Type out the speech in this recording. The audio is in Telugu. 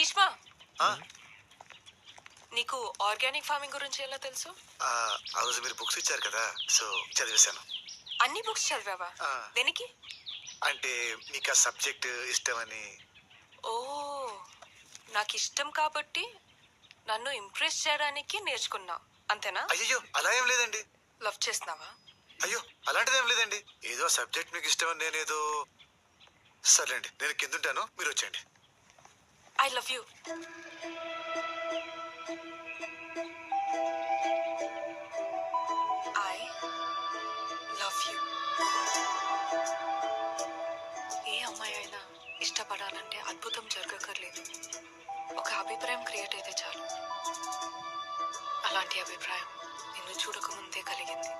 భీష్మ, నీకు ఆర్గానిక్ ఫార్మింగ్ గురించి ఎలా తెలుసు? ఆ రోజు మీరు బుక్స్ ఇచ్చారు కదా, సో చదివేశాను. అన్ని బుక్స్ చదివావా? దేనికి? అంటే మీకు ఆ సబ్జెక్ట్ ఇష్టమని. ఓ, నాకు ఇష్టం కాబట్టి నన్ను ఇంప్రెస్ చేయడానికి నేర్చుకున్నా, అంతేనా? అయ్యో అలా ఏం లేదండి. లవ్ చేస్తున్నావా? అయ్యో అలాంటిదేం లేదండి. ఏదో సబ్జెక్ట్ మీకు ఇష్టమని నేనేదో. సర్లేండి, నేను కిందుంటాను, మీరు వచ్చేయండి. I love you. I love you. ఏ అమ్మాయి అయినా ఇష్టపడాలంటే అద్భుతం జరగక్కర్లేదు, ఒక అభిప్రాయం క్రియేట్ అయితే చాలు. అలాంటి అభిప్రాయం నిన్ను చూడకముందే కలిగింది.